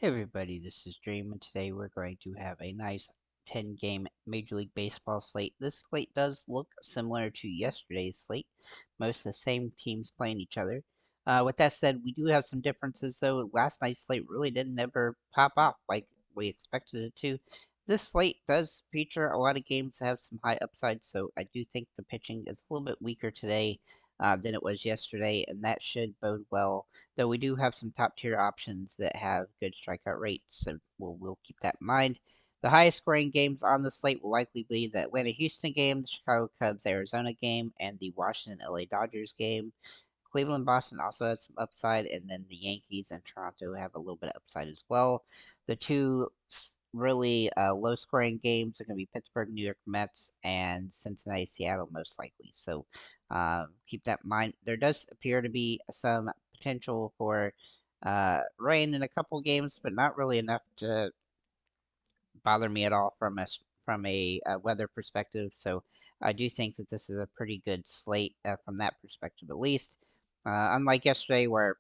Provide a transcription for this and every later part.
Hey everybody, this is Dream, and today we're going to have a nice 10-game Major League Baseball slate. This slate does look similar to yesterday's slate, most of the same teams playing each other. With that said, we do have some differences though. Last night's slate really didn't ever pop off like we expected it to. This slate does feature a lot of games that have some high upside, so I do think the pitching is a little bit weaker today than it was yesterday, and that should bode well, though we do have some top tier options that have good strikeout rates, so we'll keep that in mind. The highest scoring games on the slate will likely be the Atlanta Houston game, the Chicago Cubs Arizona game, and the Washington LA Dodgers game. Cleveland Boston also has some upside, and then the Yankees and Toronto have a little bit of upside as well. The two really low scoring games are going to be Pittsburgh New York Mets and Cincinnati Seattle most likely. So keep that in mind. There does appear to be some potential for rain in a couple games, but not really enough to bother me at all from a weather perspective. So I do think that this is a pretty good slate from that perspective, at least. Unlike yesterday, where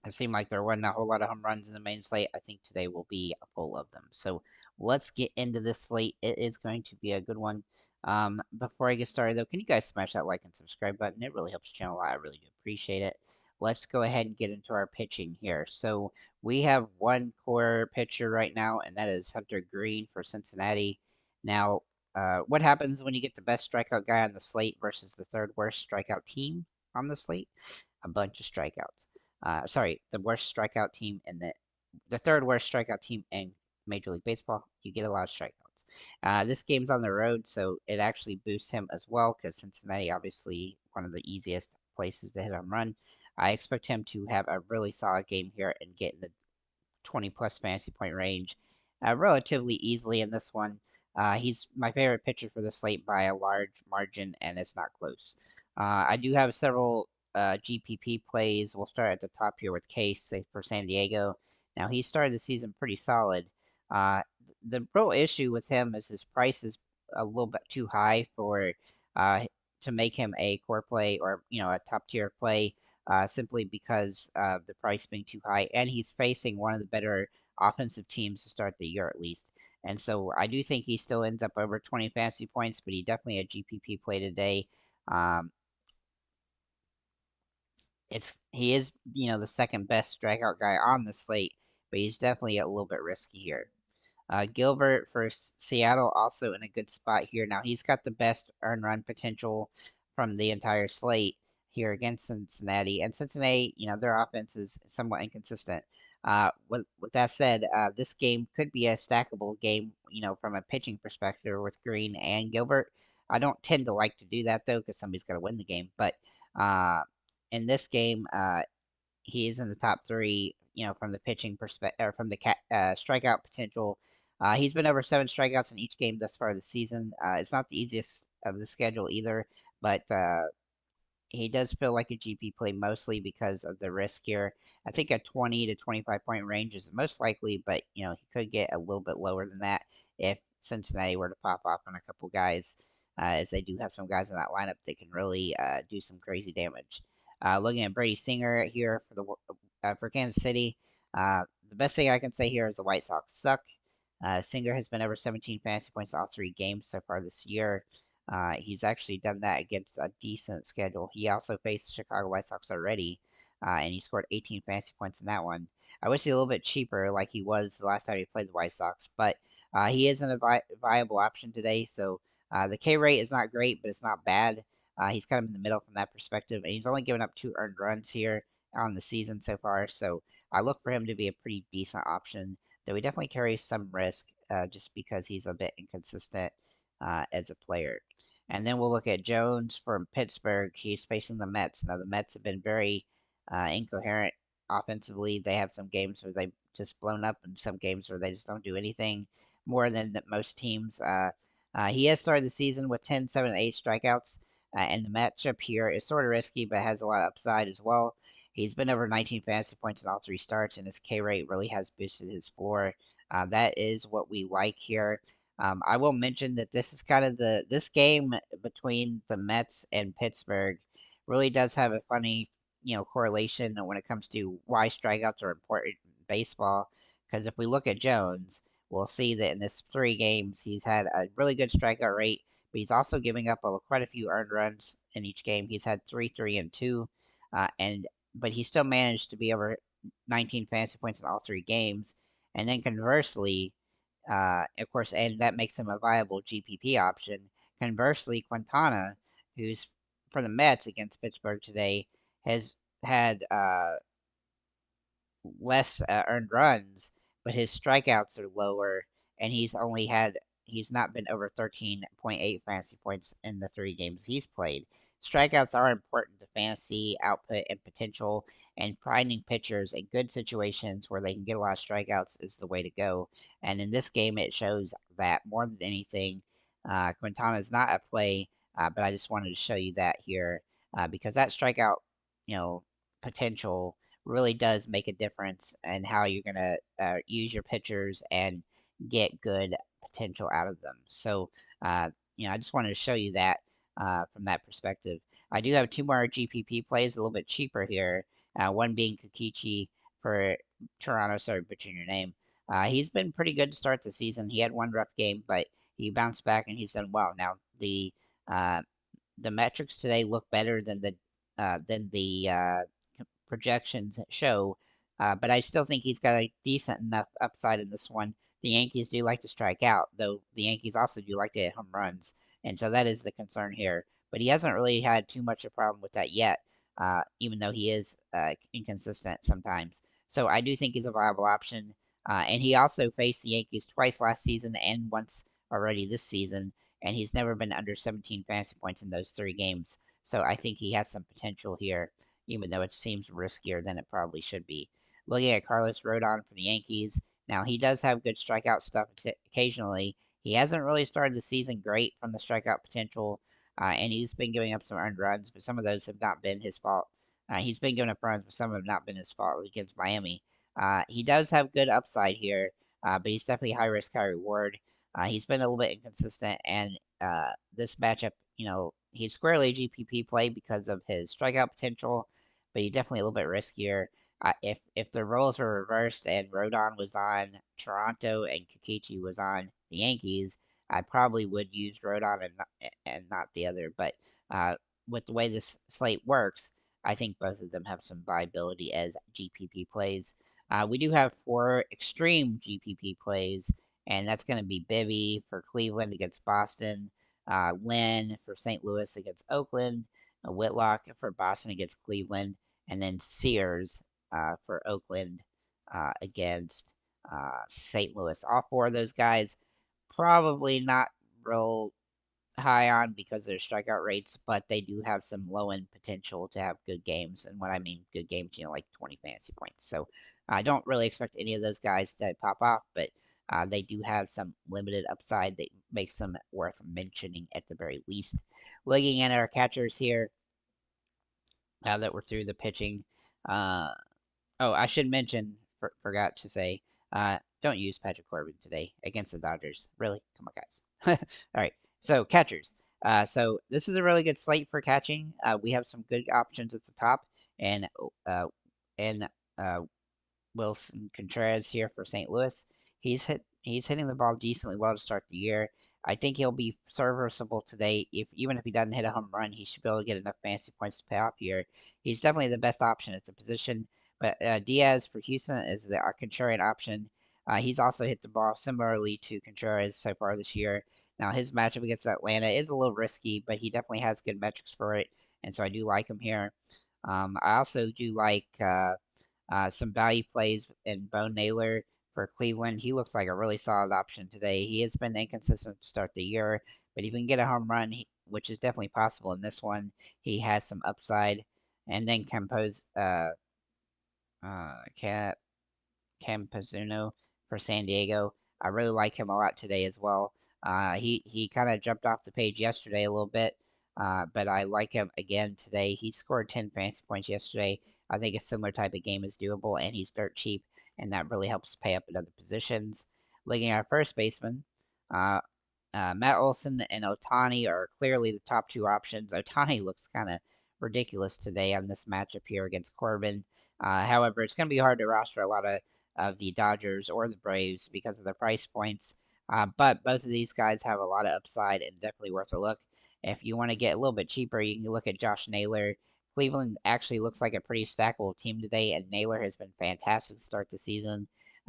it seemed like there wasn't a whole lot of home runs in the main slate, I think today will be full of them. So let's get into this slate. It is going to be a good one. Before I get started, though, can you guys smash that like and subscribe button? It really helps the channel a lot. I really do appreciate it. Let's go ahead and get into our pitching here. So we have one core pitcher right now, and that is Hunter Green for Cincinnati. Now, what happens when you get the best strikeout guy on the slate versus the third worst strikeout team on the slate? A bunch of strikeouts. Sorry, the worst strikeout team in the third worst strikeout team in Major League Baseball. You get a lot of strikeouts. This game's on the road, so it actually boosts him as well because Cincinnati, obviously, one of the easiest places to hit a run. I expect him to have a really solid game here and get in the 20 plus fantasy point range relatively easily in this one. He's my favorite pitcher for the slate by a large margin, and it's not close. I do have several GPP plays. We'll start at the top here with Case say, for San Diego. Now, he started the season pretty solid. Uh, the real issue with him is his price is a little bit too high for uh, to make him a core play or a top tier play simply because of the price being too high, and he's facing one of the better offensive teams to start the year at least. And so I do think he still ends up over 20 fantasy points, but he definitely a GPP play today. Um, he is the second best strikeout guy on the slate, but he's definitely a little bit risky here. Gilbert for Seattle also in a good spot here. Now he's got the best earn run potential from the entire slate here against Cincinnati. And Cincinnati, their offense is somewhat inconsistent. With that said, this game could be a stackable game, from a pitching perspective with Green and Gilbert. I don't tend to like to do that though, because somebody's got to win the game. But uh, in this game, he is in the top three, from the pitching perspective or from the strikeout potential. He's been over 7 strikeouts in each game thus far this season. It's not the easiest of the schedule either, but he does feel like a GP play mostly because of the risk here. I think a 20 to 25 point range is most likely, but he could get a little bit lower than that if Cincinnati were to pop off on a couple guys, as they do have some guys in that lineup that can really do some crazy damage. Looking at Brady Singer here for Kansas City, the best thing I can say here is the White Sox suck. Singer has been over 17 fantasy points all 3 games so far this year. He's actually done that against a decent schedule. He also faced the Chicago White Sox already, and he scored 18 fantasy points in that one. I wish he was a little bit cheaper, like he was the last time he played the White Sox, but he isn't a viable option today. So the K rate is not great, but it's not bad. He's kind of in the middle from that perspective, and he's only given up 2 earned runs here on the season so far. So I look for him to be a pretty decent option, though he definitely carries some risk just because he's a bit inconsistent as a player. And then we'll look at Jones from Pittsburgh. He's facing the Mets. Now, the Mets have been very incoherent offensively. They have some games where they've just blown up and some games where they just don't do anything more than most teams. He has started the season with 10, 7, and 8 strikeouts, and the matchup here is sort of risky, but has a lot of upside as well. He's been over 19 fantasy points in all 3 starts, and his K rate really has boosted his floor. That is what we like here. I will mention that this is kind of this game between the Mets and Pittsburgh really does have a funny correlation when it comes to why strikeouts are important in baseball. Because if we look at Jones, we'll see that in this 3 games, he's had a really good strikeout rate, but he's also giving up quite a few earned runs in each game. He's had 3, 3, and 2, and but he still managed to be over 19 fantasy points in all 3 games. And then conversely, of course, and that makes him a viable GPP option. Conversely, Quintana, who's for the Mets against Pittsburgh today, has had less earned runs, but his strikeouts are lower, and he's not been over 13.8 fantasy points in the 3 games he's played. Strikeouts are important to fantasy output and potential, and finding pitchers in good situations where they can get a lot of strikeouts is the way to go. And in this game, it shows that more than anything, Quintana is not a play, but I just wanted to show you that here because that strikeout, you know, potential really does make a difference in how you're going to use your pitchers and get good potential out of them. So, I just wanted to show you that from that perspective. I do have 2 more GPP plays a little bit cheaper here. One being Kikichi for Toronto. Sorry, butchering your name. He's been pretty good to start the season. He had one rough game, but he bounced back and he's done well. Now uh, the metrics today look better than the projections show, but I still think he's got a decent enough upside in this one. The Yankees do like to strike out, though the Yankees also do like to hit home runs, and so that is the concern here. But he hasn't really had too much of a problem with that yet, even though he is inconsistent sometimes. So I do think he's a viable option. And he also faced the Yankees twice last season and once already this season, and he's never been under 17 fantasy points in those 3 games. So I think he has some potential here, even though it seems riskier than it probably should be. Looking at Carlos Rodon for the Yankees, now he does have good strikeout stuff occasionally. He hasn't really started the season great from the strikeout potential, and he's been giving up some earned runs, but some of those have not been his fault. He's been giving up runs, but some have not been his fault against Miami. He does have good upside here, but he's definitely high risk, high reward. He's been a little bit inconsistent, and this matchup, he's squarely a GPP play because of his strikeout potential, but he's definitely a little bit riskier. If the roles were reversed and Rodon was on Toronto and Kikichi was on the Yankees, I probably would use Rodon and not the other. But with the way this slate works, I think both of them have some viability as GPP plays. We do have 4 extreme GPP plays, and that's going to be Bibby for Cleveland against Boston, Lynn for St. Louis against Oakland, Whitlock for Boston against Cleveland, and then Sears for Oakland against St. Louis. All 4 of those guys probably not real high on because of their strikeout rates, but they do have some low end potential to have good games. And what I mean good games, like 20 fantasy points. So I don't really expect any of those guys to pop off, but they do have some limited upside that makes them worth mentioning at the very least. Looking at our catchers here, now that we're through the pitching, uh, oh, I should mention, forgot to say, don't use Patrick Corbin today against the Dodgers. Really? Come on, guys. All right. So, catchers. So, this is a really good slate for catching. We have some good options at the top, and uh, and uh, Wilson Contreras here for St. Louis. He's hitting the ball decently well to start the year. I think he'll be serviceable today. Even if he doesn't hit a home run, he should be able to get enough fantasy points to pay off here. He's definitely the best option at the position. But Diaz for Houston is the contrarian option. He's also hit the ball similarly to Contreras so far this year. Now his matchup against Atlanta is a little risky, but he definitely has good metrics for it, and so I do like him here. I also do like some value plays in Bo Naylor for Cleveland. He looks like a really solid option today. He has been inconsistent to start the year, but if he can get a home run, which is definitely possible in this one, he has some upside. And then Campazzuno for San Diego. I really like him a lot today as well. He kind of jumped off the page yesterday a little bit, but I like him again today. He scored 10 fantasy points yesterday. I think a similar type of game is doable, and he's dirt cheap, and that really helps pay up at other positions. Looking at our first baseman, uh, Matt Olson and Otani are clearly the top 2 options. Otani looks kind of ridiculous today on this matchup here against Corbin. However, it's going to be hard to roster a lot of of the Dodgers or the Braves because of their price points. But both of these guys have a lot of upside and definitely worth a look. If you want to get a little bit cheaper, you can look at Josh Naylor. Cleveland actually looks like a pretty stackable team today, and Naylor has been fantastic to start the season.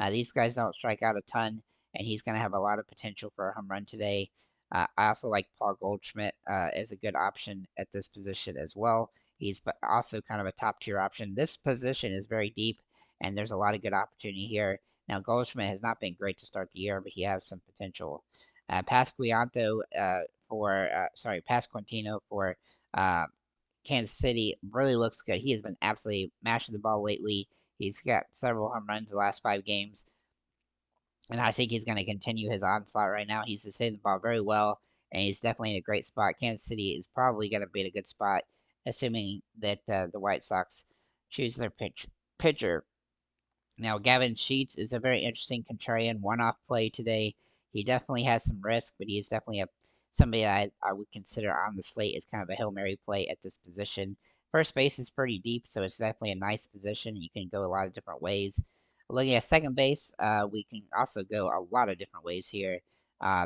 These guys don't strike out a ton, and he's going to have a lot of potential for a home run today. I also like Paul Goldschmidt as a good option at this position as well. He's also kind of a top tier option. This position is very deep, and there's a lot of good opportunity here. Now, Goldschmidt has not been great to start the year, but he has some potential. Pasquantino for uh, Kansas City really looks good. He has been absolutely mashing the ball lately. He's got several home runs the last 5 games, and I think he's going to continue his onslaught right now. He's just hitting the ball very well, and he's definitely in a great spot. Kansas City is probably going to be in a good spot, assuming that the White Sox choose their pitcher. Now, Gavin Sheets is a very interesting contrarian one-off play today. He definitely has some risk, but he is definitely somebody that I would consider on the slate as kind of a Hail Mary play at this position. First base is pretty deep, so it's definitely a nice position. You can go a lot of different ways. Looking at second base, we can also go a lot of different ways here.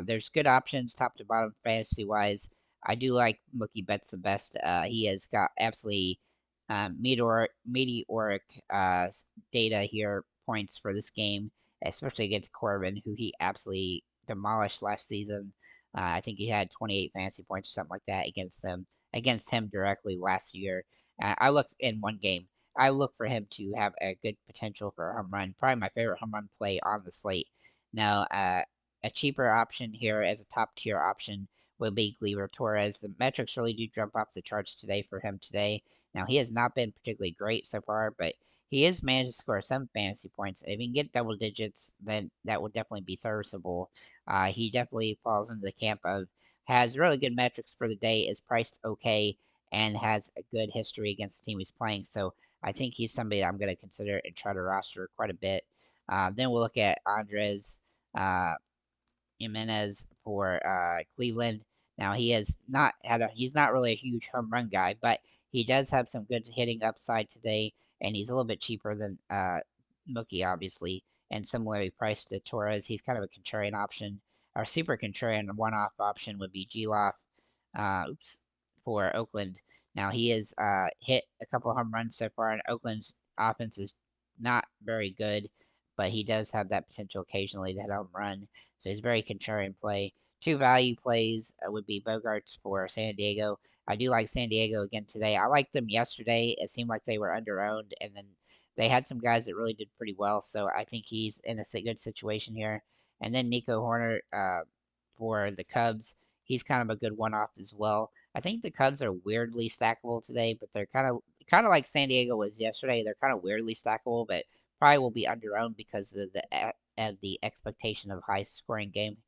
There's good options top to bottom fantasy-wise. I do like Mookie Betts the best. He has got absolutely meteoric data here, points for this game, especially against Corbin, who he absolutely demolished last season. I think he had 28 fantasy points or something like that against him directly last year. I look in one game. I look for him to have a good potential for a home run. Probably my favorite home run play on the slate. Now, a cheaper option here as a top tier option would be Gleyber Torres. The metrics really do jump off the charts today for him today. Now, he has not been particularly great so far, but he has managed to score some fantasy points. If he can get double digits, then that will definitely be serviceable. He definitely falls into the camp of has really good metrics for the day, is priced okay, and has a good history against the team he's playing. So I think he's somebody that I'm going to consider and try to roster quite a bit. Then we'll look at Andres Jimenez for Cleveland. Now he's not really a huge home run guy, but he does have some good hitting upside today, and he's a little bit cheaper than Mookie, obviously, and similarly priced to Torres. He's kind of a contrarian option. Our super contrarian one-off option would be Gelof, for Oakland. Now he has hit a couple home runs so far, and Oakland's offense is not very good, but he does have that potential occasionally to hit a home run. So he's very contrarian play. Two value plays would be Bogarts for San Diego. I do like San Diego again today. I liked them yesterday. It seemed like they were underowned, and then they had some guys that really did pretty well. So I think he's in a good situation here. And then Nico Horner for the Cubs. He's kind of a good one-off as well. I think the Cubs are weirdly stackable today, but they're kind of like San Diego was yesterday. They're kind of weirdly stackable, but probably will be underowned because of the expectation of high scoring game,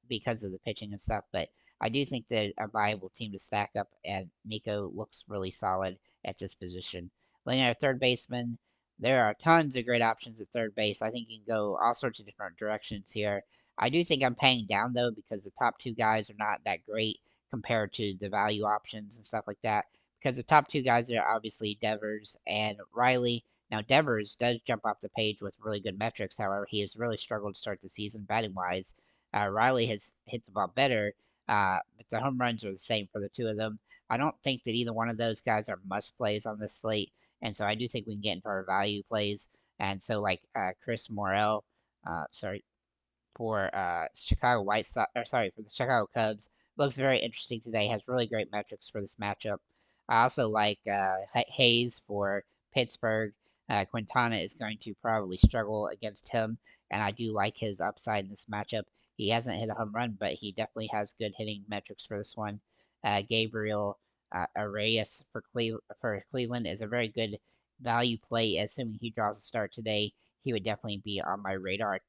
because of the pitching and stuff. But I do think they're a viable team to stack up, and Nico looks really solid at this position. Looking at our third baseman, there are tons of great options at third base. I think you can go all sorts of different directions here. I do think I'm paying down though because the top two guys are not that great compared to the value options and stuff like that. Because the top two guys are obviously Devers and Riley. Now, Devers does jump off the page with really good metrics. However, he has really struggled to start the season batting wise. Riley has hit the ball better, but the home runs are the same for the two of them. I don't think that either one of those guys are must plays on this slate, and so I do think we can get into our value plays. And so, like Chris Morel, sorry, for Chicago White Sox, or sorry, for the Chicago Cubs, looks very interesting today. Has really great metrics for this matchup. I also like Hayes for Pittsburgh. Quintana is going to probably struggle against him, and I do like his upside in this matchup. He hasn't hit a home run, but he definitely has good hitting metrics for this one. Gabriel Arias for Cleveland is a very good value play. Assuming he draws a start today, he would definitely be on my radar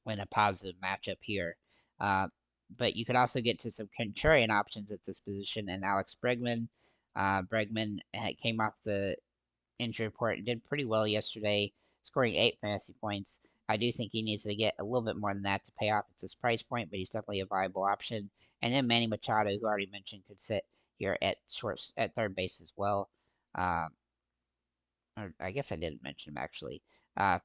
in a positive matchup here. Uh, but you could also get to some contrarian options at this position, and Alex Bregman. Bregman came off the injury report and did pretty well yesterday, scoring 8 fantasy points. I do think he needs to get a little bit more than that to pay off at this price point, but he's definitely a viable option. And then Manny Machado, who I already mentioned, could sit here at third base as well. or I guess I didn't mention him actually,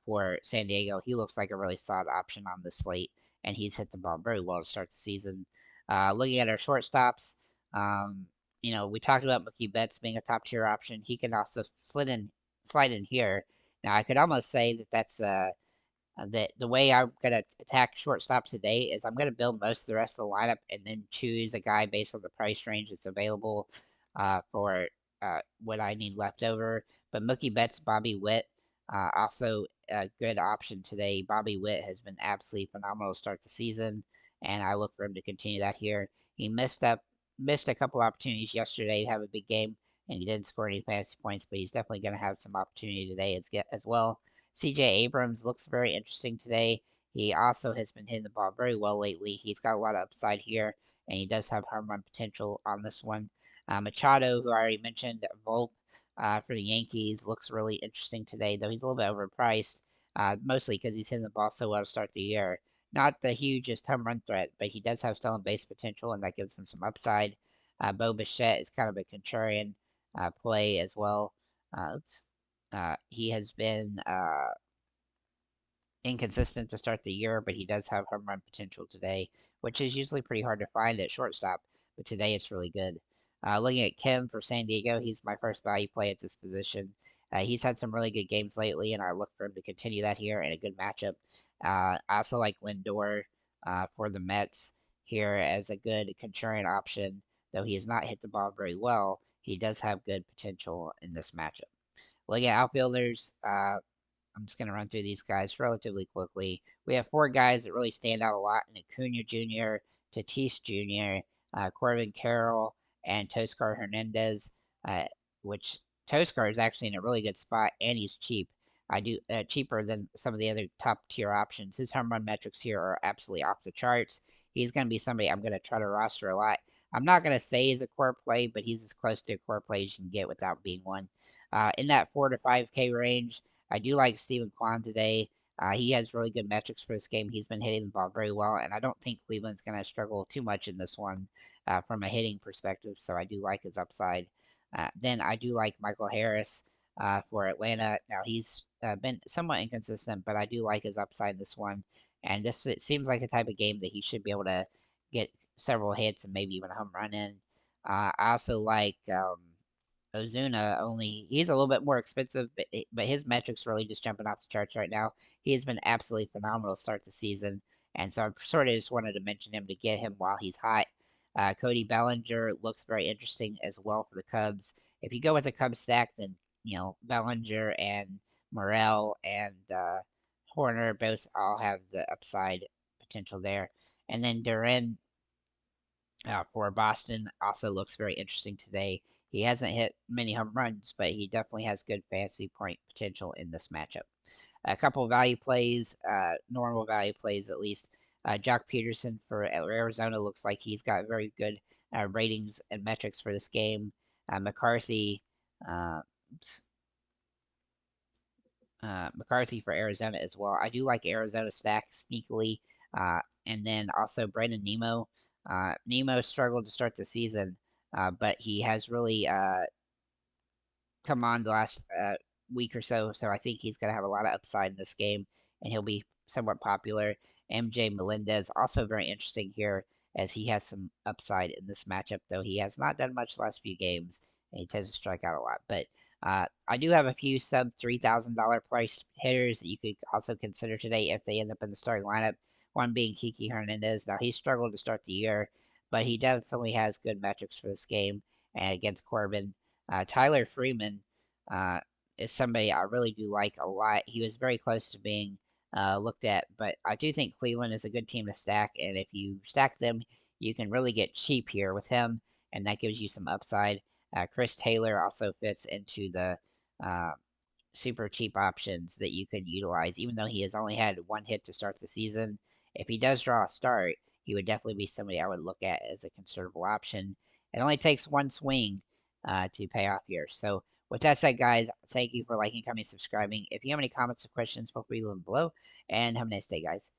for San Diego. He looks like a really solid option on the slate, and he's hit the ball very well to start the season. Looking at our shortstops, um, we talked about Mookie Betts being a top tier option. He can also slide in here. Now, I could almost say that that's the way I'm gonna attack shortstop today is I'm gonna build most of the rest of the lineup and then choose a guy based on the price range that's available for what I need left over. But Mookie Betts, Bobby Witt, also a good option today. Bobby Witt has been absolutely phenomenal to start the season, and I look for him to continue that here. He missed a couple opportunities yesterday to have a big game, and he didn't score any fantasy points, but he's definitely going to have some opportunity today as well. CJ Abrams looks very interesting today. He also has been hitting the ball very well lately. He's got a lot of upside here, and he does have home run potential on this one. Machado, who I already mentioned, Volpe for the Yankees, looks really interesting today, though he's a little bit overpriced, mostly because he's hitting the ball so well to start the year. Not the hugest home run threat, but he does have stolen base potential, and that gives him some upside. Bo Bichette is kind of a contrarian play as well. Oops. He has been inconsistent to start the year, but he does have home run potential today, which is usually pretty hard to find at shortstop, but today it's really good. Looking at Kim for San Diego, he's my first value play at this position. He's had some really good games lately, and I look for him to continue that here in a good matchup. I also like Lindor for the Mets here as a good contrarian option, though he has not hit the ball very well. He does have good potential in this matchup. Looking at outfielders, I'm just going to run through these guys relatively quickly. We have four guys that really stand out a lot in Acuna Jr., Tatis Jr., Corbin Carroll, and Toscar Hernandez, uh, which Toscar is actually in a really good spot, and he's cheap. I do cheaper than some of the other top tier options. His home run metrics here are absolutely off the charts. He's going to be somebody I'm going to try to roster a lot. I'm not going to say he's a core play, but he's as close to a core play as you can get without being one. In that 4 to 5K range, I do like Stephen Kwan today. He has really good metrics for this game. He's been hitting the ball very well, and I don't think Cleveland's going to struggle too much in this one from a hitting perspective, so I do like his upside. Then I do like Michael Harris for Atlanta. Now, he's been somewhat inconsistent, but I do like his upside in this one, and it seems like a type of game that he should be able to get several hits and maybe even a home run in. I also like Ozuna, only he's a little bit more expensive, but his metrics really just jumping off the charts right now. He has been absolutely phenomenal to start the season, and so I sort of just wanted to mention him to get him while he's hot. Cody Bellinger looks very interesting as well for the Cubs. If you go with the Cubs stack, then Bellinger and Morel and Horner both all have the upside potential there, and then Duran for Boston also looks very interesting today. He hasn't hit many home runs, but he definitely has good fantasy point potential in this matchup. A couple of value plays, normal value plays at least. Jock Peterson for Arizona looks like he's got very good ratings and metrics for this game. McCarthy, uh, McCarthy for Arizona as well. I do like Arizona stack sneakily. And then also Brandon Nemo. Nemo struggled to start the season, but he has really come on the last week or so. So I think he's going to have a lot of upside in this game, and he'll be somewhat popular. MJ Melendez also very interesting here as he has some upside in this matchup, though he has not done much the last few games, and he tends to strike out a lot. But I do have a few sub $3,000 price hitters that you could also consider today if they end up in the starting lineup. One being Kiki Hernandez. Now he struggled to start the year, but he definitely has good metrics for this game against Corbin. Tyler Freeman is somebody I really do like a lot. He was very close to being looked at, but I do think Cleveland is a good team to stack, and if you stack them, you can really get cheap here with him, and that gives you some upside. Chris Taylor also fits into the uh, super cheap options that you could utilize, even though he has only had one hit to start the season. If he does draw a start, he would definitely be somebody I would look at as a considerable option. It only takes one swing to pay off here. So, with that said, guys, thank you for liking, commenting, subscribing. If you have any comments or questions, feel free to leave them below. And have a nice day, guys.